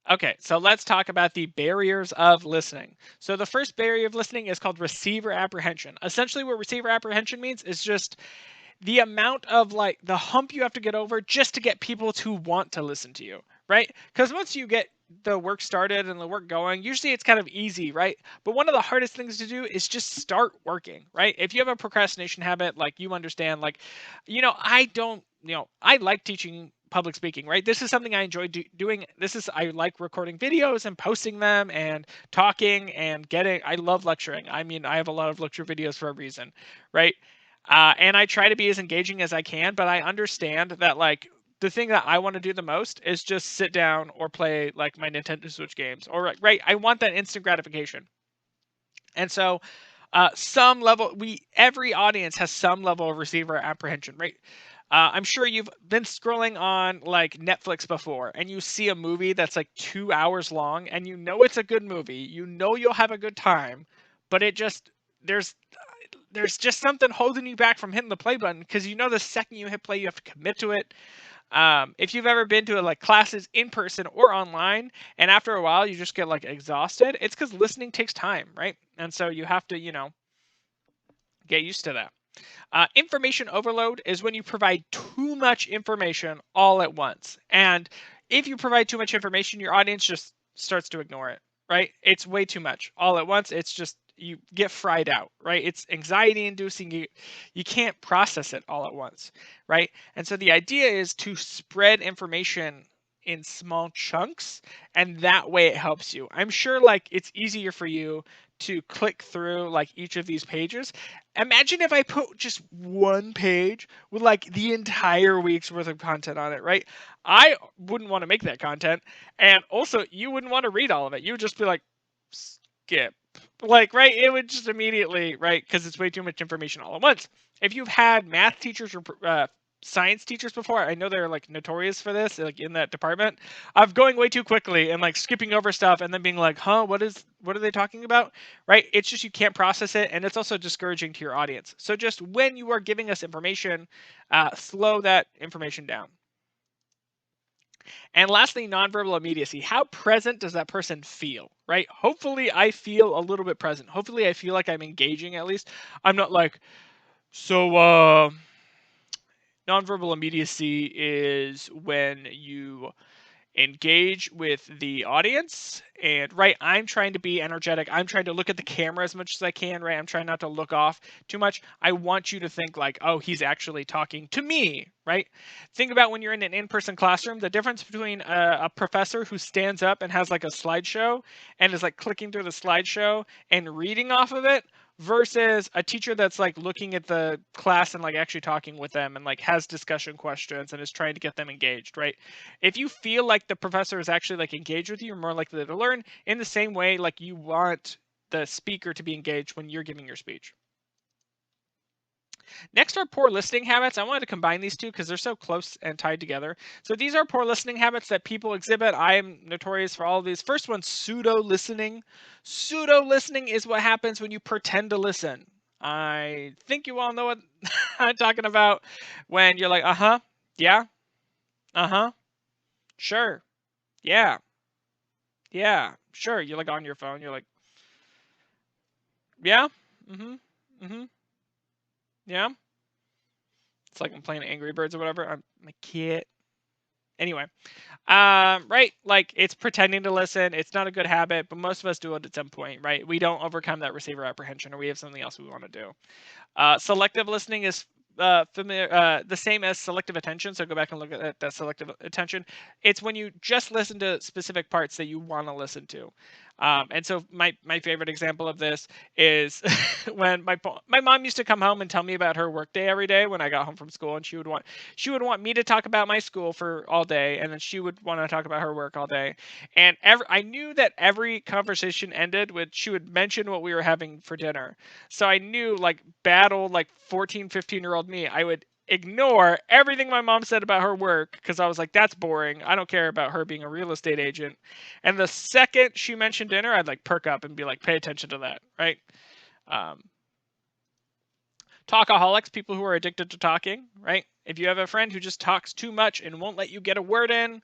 Okay, so let's talk about the barriers of listening. So the first barrier of listening is called receiver apprehension. Essentially, what receiver apprehension means is just the amount of like the hump you have to get over just to get people to want to listen to you, right? Because once you get the work started and the work going, usually it's kind of easy, right? But one of the hardest things to do is just start working, right? If you have a procrastination habit, like you understand, like, I don't, I like teaching public speaking, right? This is something I enjoy doing. I like recording videos and posting them and talking and I love lecturing. I mean, I have a lot of lecture videos for a reason, right? And I try to be as engaging as I can, but I understand that like the thing that I want to do the most is just sit down or play like my Nintendo Switch games, or right. I want that instant gratification, and so some level we every audience has some level of receiver apprehension, right? I'm sure you've been scrolling on like Netflix before, and you see a movie that's like 2 hours long, and you know it's a good movie, you know you'll have a good time, but it just there's just something holding you back from hitting the play button because you know the second you hit play, you have to commit to it. If you've ever been to like classes in person or online, and after a while you just get like exhausted, it's because listening takes time, right? And so you have to, get used to that. Information overload is when you provide too much information all at once. And if you provide too much information, your audience just starts to ignore it, right? It's way too much all at once. It's just you get fried out, right? It's anxiety inducing. You can't process it all at once, right? And so the idea is to spread information in small chunks, and that way it helps you. I'm sure like it's easier for you to click through like each of these pages. Imagine if I put just one page with like the entire week's worth of content on it, right? I wouldn't want to make that content. And also, you wouldn't want to read all of it. You would just be like, skip. Like, right? It would just immediately, right? Because it's way too much information all at once. If you've had math teachers or science teachers before, I know they're like notorious for this, like in that department, of going way too quickly and like skipping over stuff and then being like, huh, what are they talking about? Right? It's just you can't process it, and it's also discouraging to your audience. So just when you are giving us information, slow that information down. And lastly, nonverbal immediacy. How present does that person feel? Right? Hopefully, I feel a little bit present. Hopefully, I feel like I'm engaging at least. I'm not like, so nonverbal immediacy is when you engage with the audience, and right, I'm trying to be energetic, I'm trying to look at the camera as much as I can, right? I'm trying not to look off too much. I want you to think like, oh, he's actually talking to me, right? Think about when you're in an in-person classroom, the difference between a professor who stands up and has like a slideshow and is like clicking through the slideshow and reading off of it, versus a teacher that's like looking at the class and like actually talking with them and like has discussion questions and is trying to get them engaged, right? If you feel like the professor is actually like engaged with you, you're more likely to learn. In the same way, like you want the speaker to be engaged when you're giving your speech. Next are poor listening habits. I wanted to combine these two because they're so close and tied together. So these are poor listening habits that people exhibit. I am notorious for all of these. First one, pseudo listening. Pseudo listening is what happens when you pretend to listen. I think you all know what I'm talking about when you're like, uh-huh, yeah, uh-huh, sure, yeah, yeah, sure. You're like on your phone. You're like, yeah, mm-hmm, mm-hmm, yeah. It's like I'm playing Angry Birds or whatever. I'm a kid. Anyway, right? Like it's pretending to listen. It's not a good habit, but most of us do it at some point, right? We don't overcome that receiver apprehension, or we have something else we want to do. Selective listening is the same as selective attention. So go back and look at that selective attention. It's when you just listen to specific parts that you want to listen to. And so my favorite example of this is when my mom used to come home and tell me about her work day every day when I got home from school, and she would want me to talk about my school for all day, and then she would want to talk about her work all day. And I knew that every conversation ended with she would mention what we were having for dinner. So I knew like bad old like 14, 15-year-old me, I would ignore everything my mom said about her work because I was like, that's boring. I don't care about her being a real estate agent. And the second she mentioned dinner, I'd like perk up and be like, pay attention to that, right? Um, Talkaholics, people who are addicted to talking, right? If you have a friend who just talks too much and won't let you get a word in,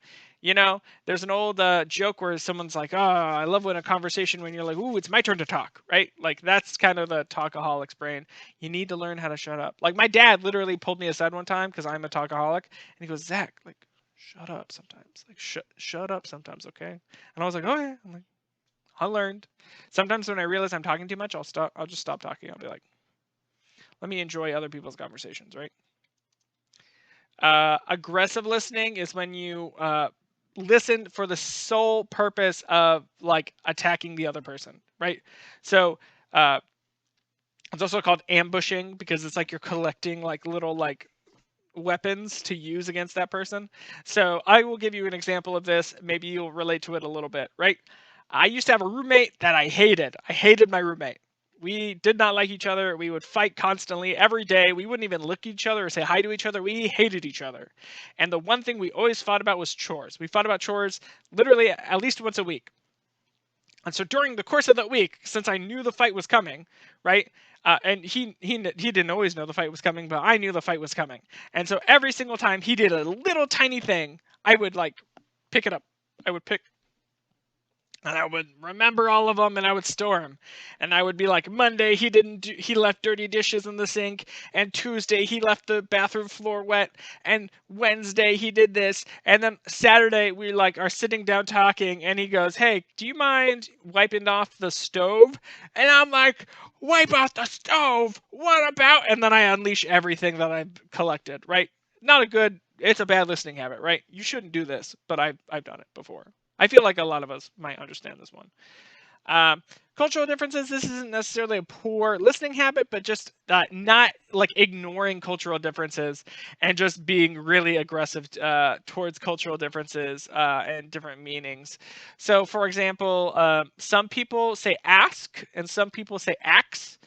There's an old joke where someone's like, "Oh, I love when a conversation when you're like, ooh, it's my turn to talk," right? Like that's kind of the talkaholic's brain. You need to learn how to shut up. Like my dad literally pulled me aside one time because I'm a talkaholic, and he goes, "Zach, like, shut up sometimes. Like, shut up sometimes, okay?" And I was like, "Oh yeah." I'm like, I learned. Sometimes when I realize I'm talking too much, I'll stop. I'll just stop talking. I'll be like, "Let me enjoy other people's conversations," right? Aggressive listening is when you listen for the sole purpose of like attacking the other person, right? So uh, it's also called ambushing because it's like you're collecting like little like weapons to use against that person. So I will give you an example of this. Maybe you'll relate to it a little bit, right? I used to have a roommate that I hated. I hated my roommate. We did not like each other. We would fight constantly every day. We wouldn't even look at each other or say hi to each other. We hated each other. And the one thing we always fought about was chores. We fought about chores literally at least once a week. And so during the course of that week, since I knew the fight was coming, right? And he didn't always know the fight was coming, but I knew the fight was coming. And so every single time he did a little tiny thing, I would like pick it up. I would pick and I would remember all of them and I would store them. And I would be like, Monday he left dirty dishes in the sink, and Tuesday he left the bathroom floor wet, and Wednesday he did this, and then Saturday we like are sitting down talking and he goes, "Hey, do you mind wiping off the stove?" And I'm like, "Wipe off the stove? What about?" And then I unleash everything that I've collected, right? Not a good It's a bad listening habit, right? You shouldn't do this, but I've done it before. I feel like a lot of us might understand this one. Um, Cultural differences. This isn't necessarily a poor listening habit, but just not like ignoring cultural differences and just being really aggressive towards cultural differences and different meanings. So, for example, some people say ask and some people say ax,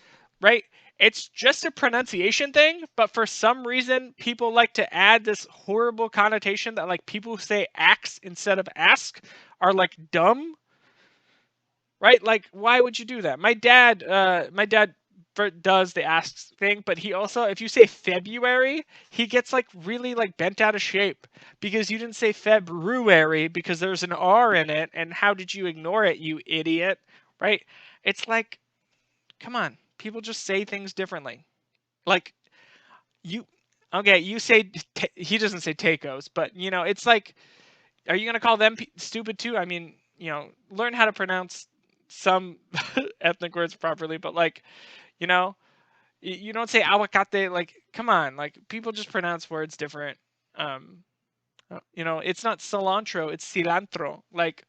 right? It's just a pronunciation thing, but for some reason, people like to add this horrible connotation that like people who say ax instead of ask are like dumb, right? Like, why would you do that? My dad does the asks thing, but he also, if you say February, he gets like really like bent out of shape because you didn't say February because there's an R in it, and how did you ignore it, you idiot? Right? It's like, come on, people just say things differently. Like you, okay, you say he doesn't say tacos, but it's like, are you gonna call them stupid too? I mean, learn how to pronounce some ethnic words properly, but like, you know, you don't say aguacate. Like, come on, like people just pronounce words different. Um, it's not cilantro, it's cilantro. Like,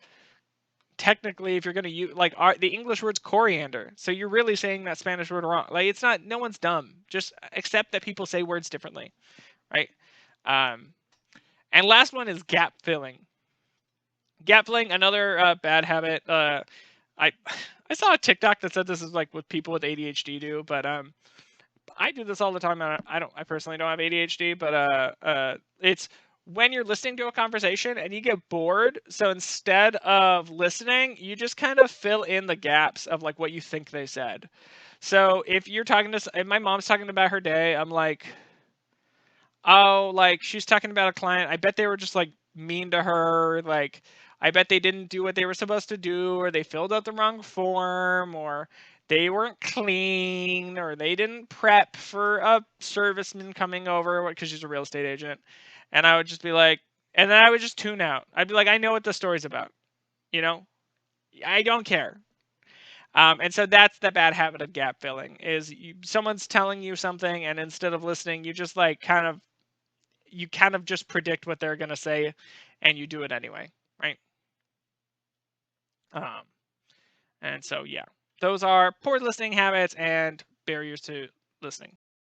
technically, if you're gonna use like the English word's coriander, so you're really saying that Spanish word wrong. Like, it's not. No one's dumb. Just accept that people say words differently, right? Um, and last one is gap filling. Gap filling, another bad habit. I I saw a TikTok that said this is like what people with ADHD do, but I do this all the time. I personally don't have ADHD, but it's when you're listening to a conversation and you get bored. So instead of listening, you just kind of fill in the gaps of like what you think they said. So if my mom's talking about her day, I'm like, oh, like she's talking about a client. I bet they were just like mean to her. Like, I bet they didn't do what they were supposed to do, or they filled out the wrong form, or they weren't clean, or they didn't prep for a serviceman coming over because she's a real estate agent. And I would just be like, and then I would just tune out. I'd be like, I know what the story's about. You know, I don't care. And so that's the bad habit of gap filling is someone's telling you something, and instead of listening, you just like kind of just predict what they're going to say and you do it anyway, right? um, and so yeah, those are poor listening habits and barriers to listening.